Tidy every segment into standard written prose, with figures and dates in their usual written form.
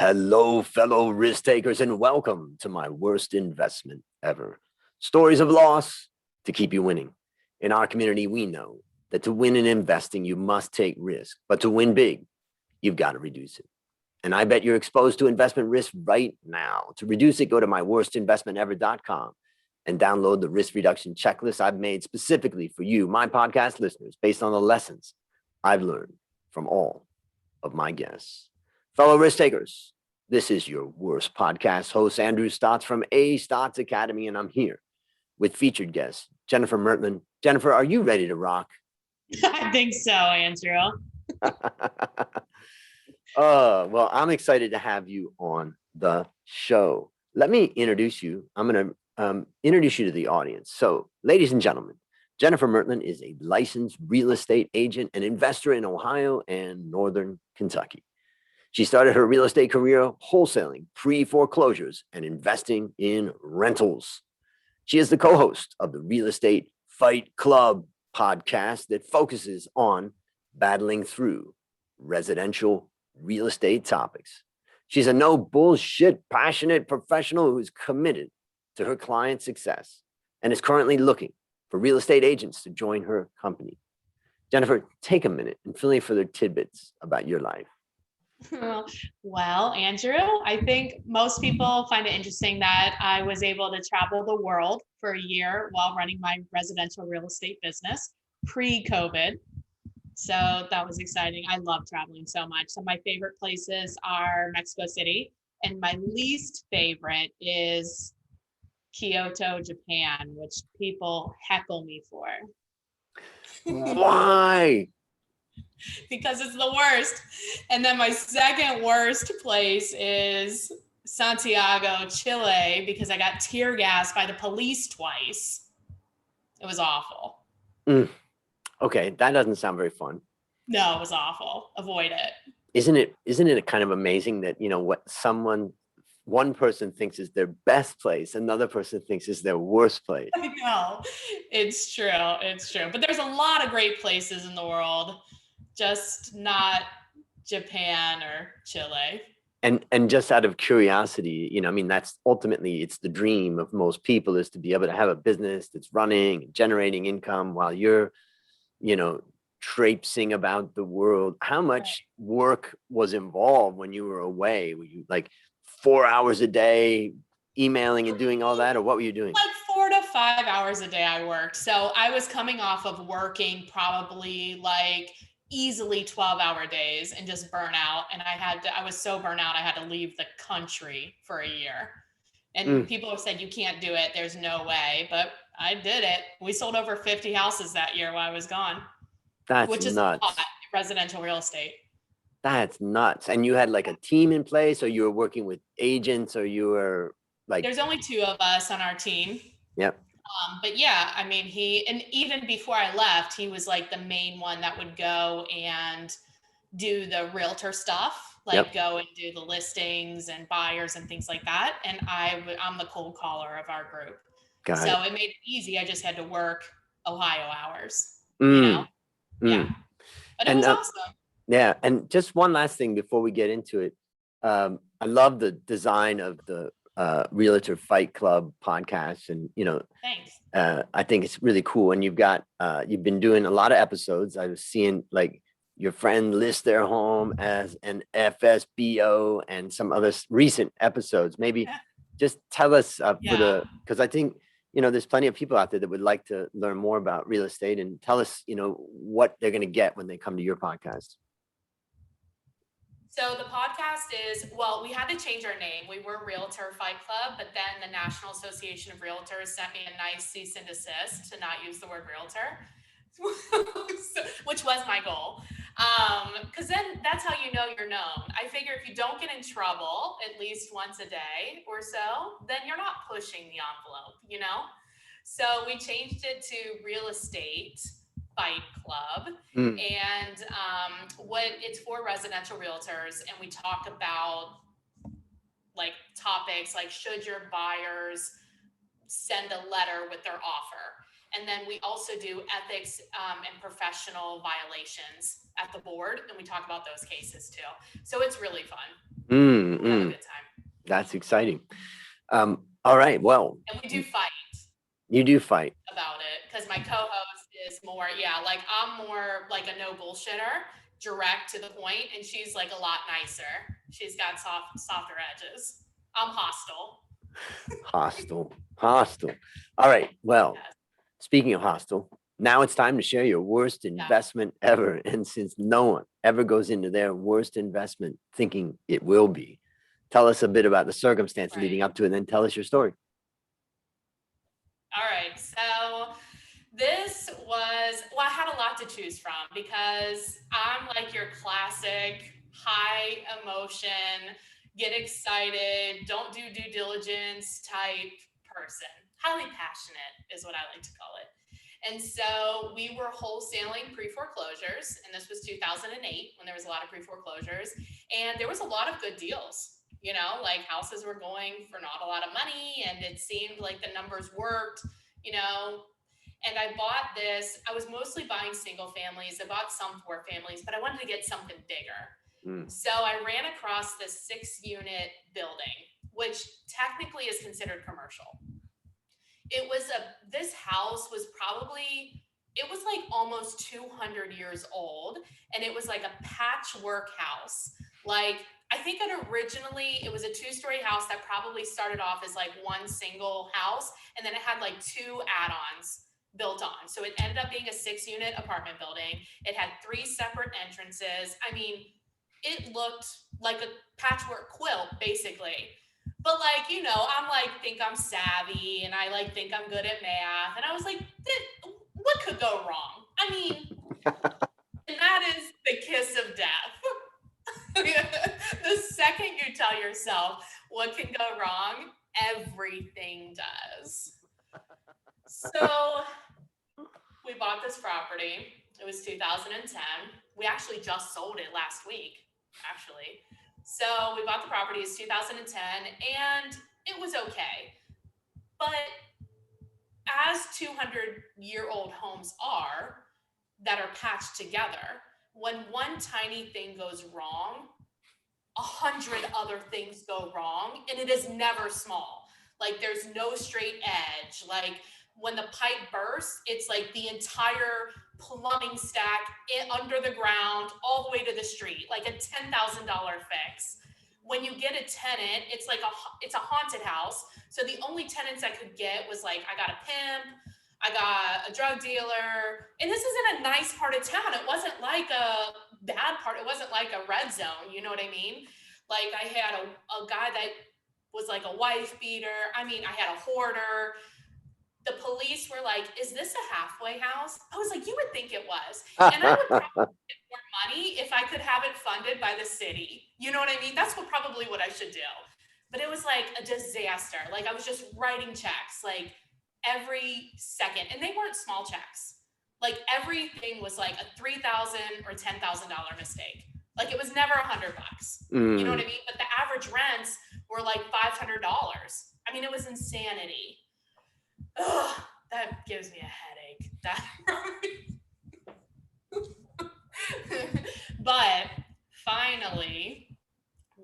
Hello, fellow risk takers, and welcome to my worst investment ever. Stories of loss to keep you winning. In our community, we know that to win in investing, you must take risk, but to win big, you've got to reduce it. And I bet you're exposed to investment risk right now. To reduce it, go to myworstinvestmentever.com and download the risk reduction checklist I've made specifically for you, my podcast listeners, based on the lessons I've learned from all of my guests. Fellow risk takers, this is your worst podcast host, Andrew Stotts from A Stotts Academy, and I'm here with featured guest, Jennifer Murtland. Jennifer, are you ready to rock? I think so, Andrew. Well, I'm excited to have you on the show. Let me introduce you. I'm going to introduce you to the audience. So, ladies and gentlemen, Jennifer Murtland is a licensed real estate agent and investor in Ohio and Northern Kentucky. She started her real estate career wholesaling pre-foreclosures and investing in rentals. She is the co-host of the Real Estate Fight Club podcast that focuses on battling through residential real estate topics. She's a no bullshit, passionate professional who is committed to her client's success and is currently looking for real estate agents to join her company. Jennifer, take a minute and fill in further tidbits about your life. Well, Andrew, I think most people find it interesting that I was able to travel the world for a year while running my residential real estate business pre-COVID. So that was exciting. I love traveling so much. Some of my favorite places are Mexico City, and my least favorite is Kyoto, Japan, which people heckle me for. Why? Because it's the worst. And then my second worst place is Santiago, Chile, because I got tear gassed by the police twice. It was awful. Okay, that doesn't sound very fun. No, it was awful. Avoid it. Isn't it kind of amazing that, what one person thinks is their best place, another person thinks is their worst place? I know. It's true. It's true. But there's a lot of great places in the world. Just not Japan or Chile. And just out of curiosity, that's ultimately, it's the dream of most people, is to be able to have a business that's running and generating income while you're, traipsing about the world. How much work was involved when you were away? Were you like 4 hours a day emailing and doing all that, or what were you doing? Like 4 to 5 hours a day I worked. So I was coming off of working probably like easily 12-hour days and just burn out. And I was so burnt out, I had to leave the country for a year. And people have said, you can't do it. There's no way. But I did it. We sold over 50 houses that year while I was gone. Which is nuts. A lot, residential real estate. That's nuts. And you had like a team in place, or you were working with agents, or you were like... There's only 2 of us on our team. Yep. But yeah, I mean, and even before I left, he was like the main one that would go and do the realtor stuff, like go and do the listings and buyers and things like that. And I'm the cold caller of our group. So it made it easy. I just had to work Ohio hours, Yeah. But it was awesome. Yeah. And just one last thing before we get into it. I love the design of the Realtor Fight Club podcast, and thanks. I think it's really cool. And you've been doing a lot of episodes. I was seeing like your friend list their home as an FSBO and some other recent episodes. Maybe just tell us because I think there's plenty of people out there that would like to learn more about real estate, and tell us what they're going to get when they come to your podcast. So the podcast is, we had to change our name. We were Realtor Fight Club, but then the National Association of Realtors sent me a nice cease and desist to not use the word realtor, which was my goal. Because then that's how you know you're known. I figure if you don't get in trouble at least once a day or so, then you're not pushing the envelope, So we changed it to Real Estate Fight Club, and it's for residential realtors, and we talk about like topics like, should your buyers send a letter with their offer? And then we also do ethics and professional violations at the board, and we talk about those cases too. So it's really fun. Mm, We'll have a mm. good time. That's exciting. All right. Well, And we do fight you do fight. about it because my co-host is more, yeah, like I'm more like a no bullshitter, direct to the point, and she's like a lot nicer. She's got softer edges. I'm hostile. Hostile. Hostile. All right. Well, Yes. speaking of hostile, now it's time to share your worst Yeah. investment ever. And since no one ever goes into their worst investment thinking it will be, tell us a bit about the circumstance Right. leading up to it, and then tell us your story. All right. So this was, well, I had a lot to choose from because I'm like your classic high emotion, get excited, don't do due diligence type person. Highly passionate is what I like to call it. And so we were wholesaling pre-foreclosures, and this was 2008 when there was a lot of pre-foreclosures, and there was a lot of good deals. You know, like houses were going for not a lot of money, and it seemed like the numbers worked, you know. And I bought this, I was mostly buying single families. I bought some four families, but I wanted to get something bigger. Mm. So I ran across this 6-unit building, which technically is considered commercial. This house was probably, it was like almost 200 years old, and it was like a patchwork house. Like, I think originally it was a 2-story house that probably started off as like one single house, and then it had like 2 add-ons built on. So it ended up being a 6-unit apartment building. It had 3 separate entrances. I mean, it looked like a patchwork quilt, basically. But like, you know, I'm like, think I'm savvy, and I like think I'm good at math. And I was like, what could go wrong? I mean, and that is the kiss of death. The second you tell yourself what can go wrong, everything does. So we bought this property. It was 2010. We actually just sold it last week, actually. So we bought the property. It's 2010, and it was okay. But as 200-year-old homes are that are patched together, when one tiny thing goes wrong, 100 other things go wrong, and it is never small. Like, there's no straight edge. Like, when the pipe bursts, it's like the entire plumbing stack under the ground all the way to the street, like a $10,000 fix. When you get a tenant, it's like it's a haunted house. So the only tenants I could get was like, I got a pimp, I got a drug dealer, and this is in a nice part of town. It wasn't like a bad part. It wasn't like a red zone. You know what I mean? Like, I had a guy that was like a wife beater. I mean, I had a hoarder. The police were like, is this a halfway house? I was like, you would think it was. And I would probably get more money if I could have it funded by the city. You know what I mean? That's probably what I should do. But it was like a disaster. Like, I was just writing checks like every second, and they weren't small checks. Like, everything was like a $3,000 or $10,000 mistake. Like, it was never $100. You know what I mean? But the average rents were like $500. I mean, it was insanity. Ugh, that gives me a headache. But finally,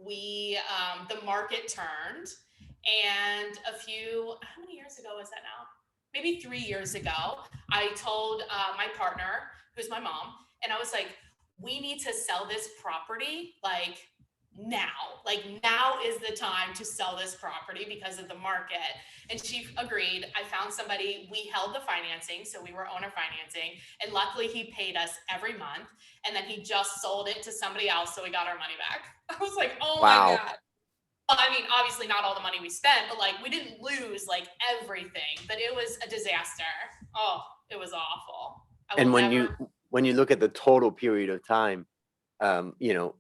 the market turned, and how many years ago was that now? Maybe 3 years ago, I told my partner, who's my mom, and I was like, we need to sell this property like now. Like, now is the time to sell this property because of the market. And she agreed. I found somebody. We held the financing, so we were owner financing, and luckily he paid us every month, and then he just sold it to somebody else, so we got our money back. I was like, oh Wow. my God. Well, I mean, obviously not all the money we spent, but like, we didn't lose like everything, but it was a disaster. Oh, it was awful. And when you look at the total period of time, you know,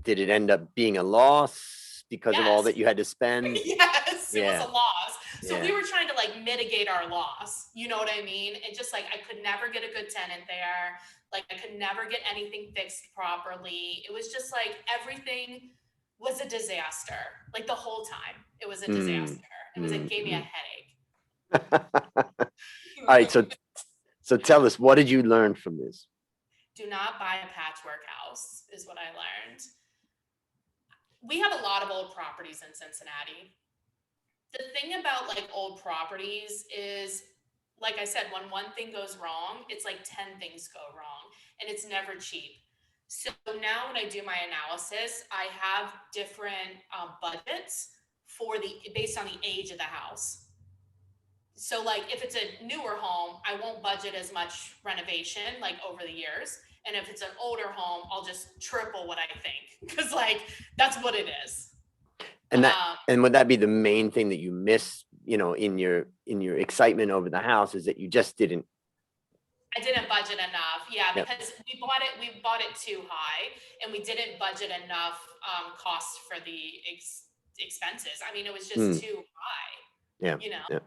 did it end up being a loss because of all Yes. that you had to spend? Yes, it Yeah. was a loss. So Yeah. we were trying to like mitigate our loss. You know what I mean? And just like, I could never get a good tenant there. Like, I could never get anything fixed properly. It was just like everything was a disaster. Like, the whole time it was a disaster. It gave me a headache. All right. So tell us, what did you learn from this? Do not buy a patchwork house is what I learned. we have a lot of old properties in Cincinnati. The thing about like old properties is, like I said, when one thing goes wrong, it's like 10 things go wrong, and it's never cheap. So now when I do my analysis, I have different budgets for the based on the age of the house. So like if it's a newer home, I won't budget as much renovation like over the years. And if it's an older home, I'll just triple what I think, because like that's what it is. And that, Um, and would that be the main thing that you miss, in your excitement over the house, is that you just didn't? I didn't budget enough. Yeah, Yep. because we bought it too high, and we didn't budget enough cost for the expenses. I mean, it was just Hmm. too high. Yeah. You know, Yeah.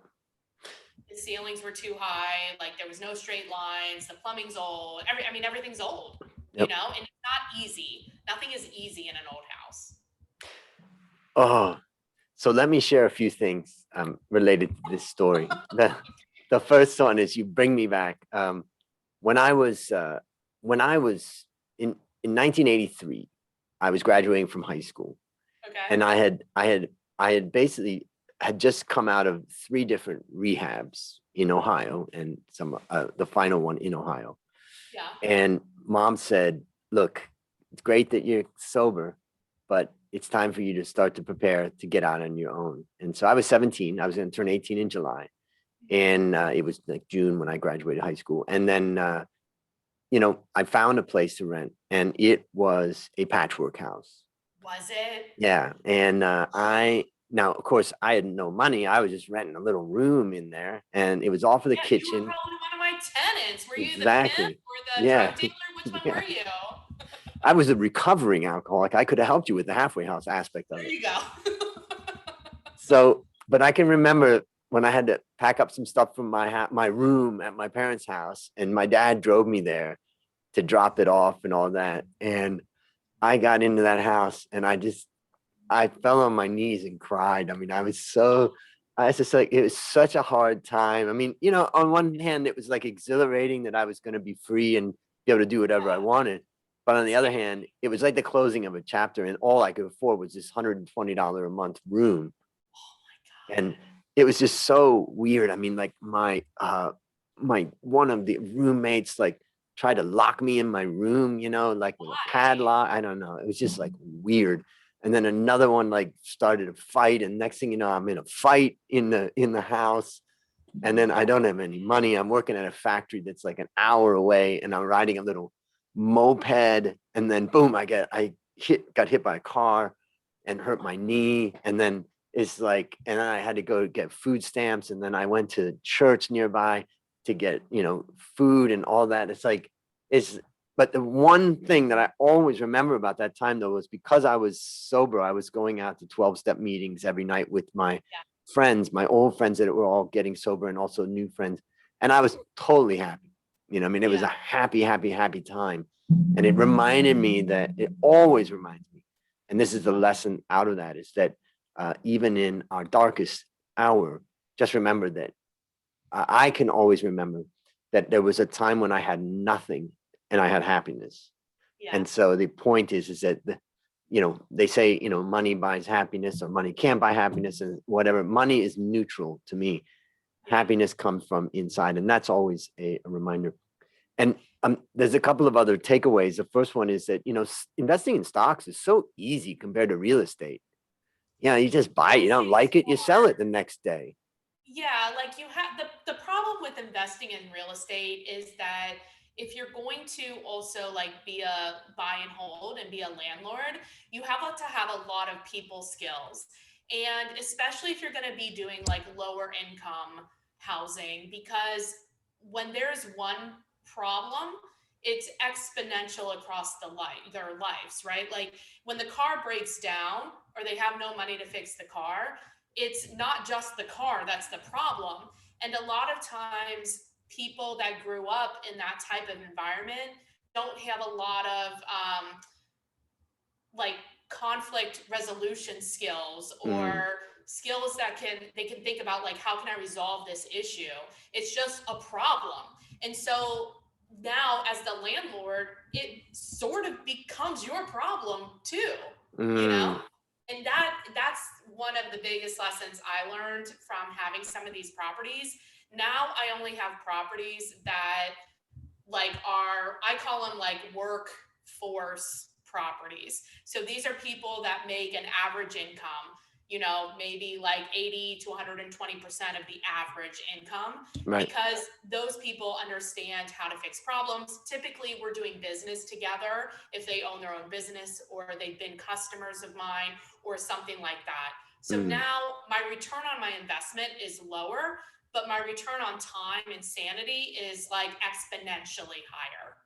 the ceilings were too high. Like there was no straight lines. The plumbing's old. I mean, everything's old. Yep. And it's not easy. Nothing is easy in an old house. Oh, so let me share a few things related to this story. The first one is, you bring me back. When I was in 1983, I was graduating from high school, Okay. and I had basically had just come out of 3 different rehabs in Ohio, and the final one in Ohio. Yeah. And mom said, "Look, it's great that you're sober, but it's time for you to start to prepare to get out on your own." And so I was 17. I was going to turn 18 in July, and it was like June when I graduated high school. And then I found a place to rent, and it was a patchwork house. Was it? Yeah. And now, of course, I had no money. I was just renting a little room in there, and it was all for the Yeah, you were kitchen. probably one of my tenants. Were you the pimp Exactly. or the Yeah. drug dealer? Which one Yeah. were you? I was a recovering alcoholic. I could have helped you with the halfway house aspect of There it. you go. So, but I can remember when I had to pack up some stuff from my room at my parents' house, and my dad drove me there to drop it off and all that. And I got into that house, and I fell on my knees and cried. I mean, I was just like, it was such a hard time. I mean, on one hand, it was like exhilarating that I was going to be free and be able to do whatever I wanted. But on the other hand, it was like the closing of a chapter, and all I could afford was this $120 a month room. And it was just so weird. I mean, like my one of the roommates like tried to lock me in my room, like with a padlock. I don't know. It was just like weird. And then another one like started a fight, and next thing you know, I'm in a fight in the house. And then I don't have any money. I'm working at a factory that's like an hour away, and I'm riding a little moped, and then boom, got hit by a car and hurt my knee. And then it's like, and then I had to go get food stamps, and then I went to church nearby to get, food and all that. It's like, but the one thing that I always remember about that time, though, was because I was sober, I was going out to 12-step meetings every night with my friends, my old friends that were all getting sober, and also new friends. And I was totally happy. I mean, it was a happy, happy, happy time. And it reminded me that it always reminds me, and this is the lesson out of that, is that even in our darkest hour, just remember that I can always remember that there was a time when I had nothing and I had happiness. Yeah. And so the point is that they say, money buys happiness, or money can't buy happiness, and whatever. Money is neutral to me. Happiness comes from inside, and that's always a reminder. And there's a couple of other takeaways. The first one is that investing in stocks is so easy compared to real estate. You just buy it. You don't like it, you sell it the next day. Yeah, like you have the problem with investing in real estate is that if you're going to also like be a buy and hold and be a landlord, you have to have a lot of people skills. And especially if you're going to be doing like lower income housing, because when there's one problem, it's exponential across their lives, right? Like when the car breaks down or they have no money to fix the car, it's not just the car that's the problem. And a lot of times, people that grew up in that type of environment don't have a lot of like conflict resolution skills, or skills that they can think about like, how can I resolve this issue? It's just a problem. And so now as the landlord, it sort of becomes your problem too, you know? one of the biggest lessons I learned from having some of these properties. Now I only have properties that like I call them like workforce properties. So these are people that make an average income, maybe like 80 to 120% of the average income, Right. because those people understand how to fix problems. Typically, we're doing business together if they own their own business or they've been customers of mine or something like that. So now my return on my investment is lower, but my return on time and sanity is like exponentially higher.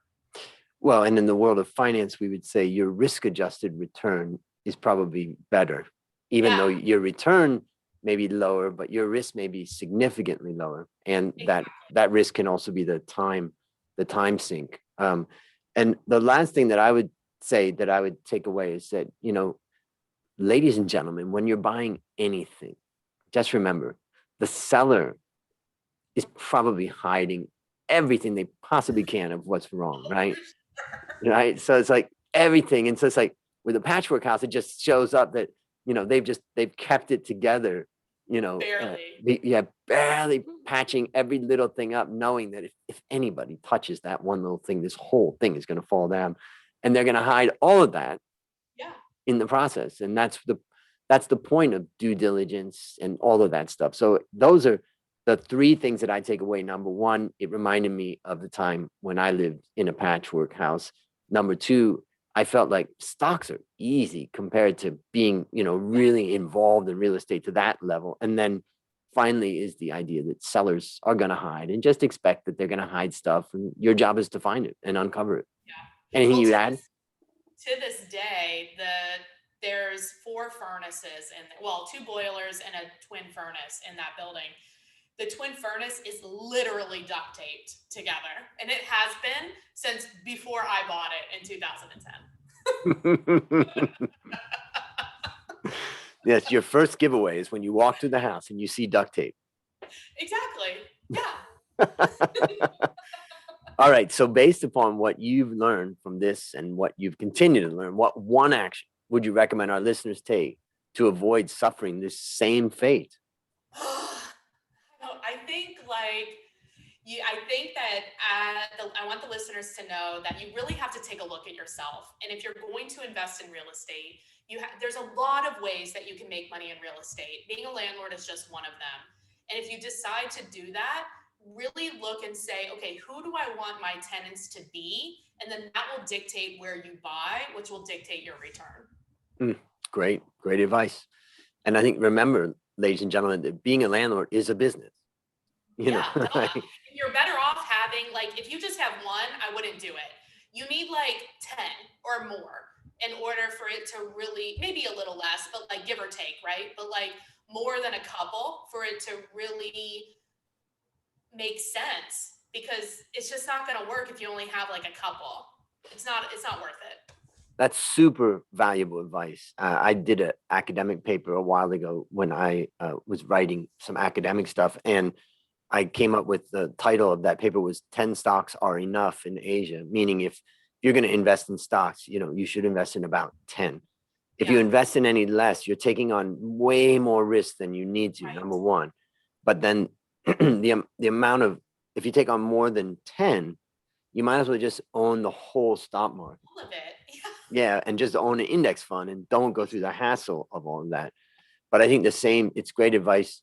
Well, and in the world of finance, we would say your risk-adjusted return is probably better, even though your return may be lower, but your risk may be significantly lower. And that risk can also be the time sink. And the last thing that I would say that I would take away is that, ladies and gentlemen, when you're buying anything, just remember the seller is probably hiding everything they possibly can of what's wrong, right? Right. So it's like everything. And so it's like with a patchwork house, it just shows up that, they've kept it together, Barely. barely patching every little thing up, knowing that if anybody touches that one little thing, this whole thing is going to fall down, and they're going to hide all of that in the process. And that's the point of due diligence and all of that stuff. So those are the three things that I take away. Number one, it reminded me of the time when I lived in a patchwork house. Number two, I felt like stocks are easy compared to being, really involved in real estate to that level. And then finally is the idea that sellers are going to hide, and just expect that they're going to hide stuff. And your job is to find it and uncover it. Yeah. Anything you'd add? To this day, there's 4 furnaces and 2 boilers and a twin furnace in that building. The twin furnace is literally duct taped together, and it has been since before I bought it in 2010. Yes, your first giveaway is when you walk through the house and you see duct tape. Exactly. Yeah. All right. So based upon what you've learned from this and what you've continued to learn, what one action would you recommend our listeners take to avoid suffering this same fate? I think that I want the listeners to know that you really have to take a look at yourself. And if you're going to invest in real estate, there's a lot of ways that you can make money in real estate. Being a landlord is just one of them. And if you decide to do that, really look and say, okay, who do I want my tenants to be? And then that will dictate where you buy, which will dictate your return. Great advice. And I think, remember, ladies and gentlemen, that being a landlord is a business. You're better off having, if you just have one, I wouldn't do it. You need 10 or more in order for it to really, maybe a little less, but give or take, right? But more than a couple for it to really make sense, because it's just not going to work if you only have a couple. It's not worth it. That's super valuable advice. I did an academic paper a while ago when I was writing some academic stuff, and I came up with the title of that paper was 10 stocks are enough in Asia, meaning if you're going to invest in stocks, you should invest in about 10. If you invest in any less, you're taking on way more risk than you need to, number one. But then the amount of, if you take on more than 10, you might as well just own the whole stock market. All of it. Yeah, and just own an index fund and don't go through the hassle of all of that. But I think it's great advice.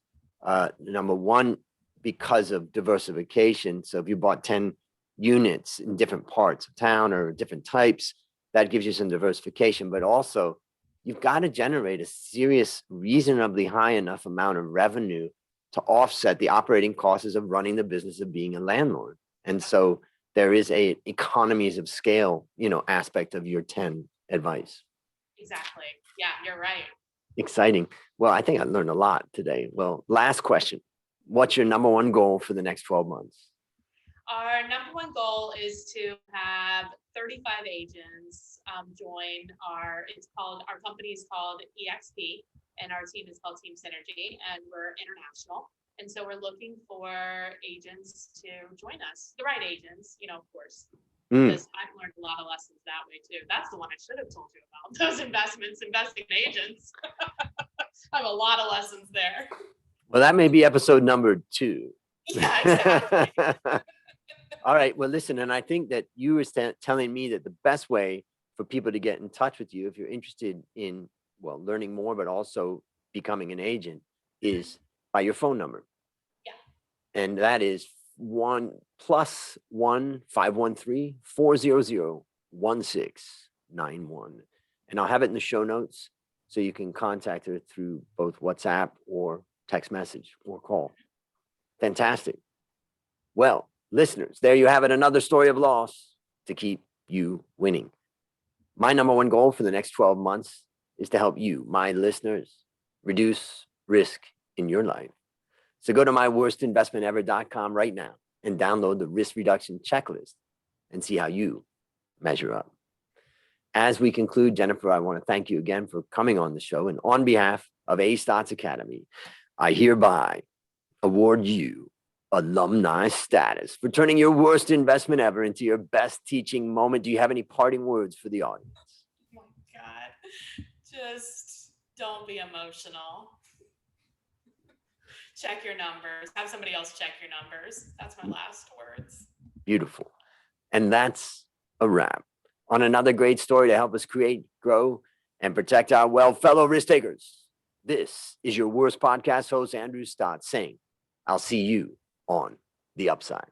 Number one, because of diversification. So if you bought 10 units in different parts of town or different types, that gives you some diversification. But also, you've got to generate a serious, reasonably high enough amount of revenue to offset the operating costs of running the business of being a landlord. And so there is a economies of scale, aspect of your 10 advice. Exactly. Yeah, you're right. Exciting. Well, I think I learned a lot today. Well, last question. What's your number one goal for the next 12 months? Our number one goal is to have 35 agents join our company is called EXP, and our team is called Team Synergy, and we're international. And so we're looking for agents to join us, the right agents, of course, because I've learned a lot of lessons that way too. That's the one I should have told you about, those investing in agents. I have a lot of lessons there. Well, that may be episode number 2. Yeah, exactly. All right. Well, listen, and I think that you were telling me that the best way for people to get in touch with you, if you're interested in, well, learning more, but also becoming an agent, is by your phone number. Yeah. And that is 1+1 513-400-1691. And I'll have it in the show notes so you can contact her through both WhatsApp or text message or call. Fantastic. Well, listeners, there you have it. Another story of loss to keep you winning. My number one goal for the next 12 months is to help you, my listeners, reduce risk in your life. So go to myworstinvestmentever.com right now and download the risk reduction checklist and see how you measure up. As we conclude, Jennifer, I want to thank you again for coming on the show. And on behalf of A Stotts Academy, I hereby award you alumni status for turning your worst investment ever into your best teaching moment. Do you have any parting words for the audience? Oh my God. Just don't be emotional. Check your numbers. Have somebody else check your numbers. That's my last words. Beautiful. And that's a wrap on another great story to help us create, grow, and protect our wealth. Fellow risk takers, this is your worst podcast host, Andrew Stott, saying, I'll see you on the upside.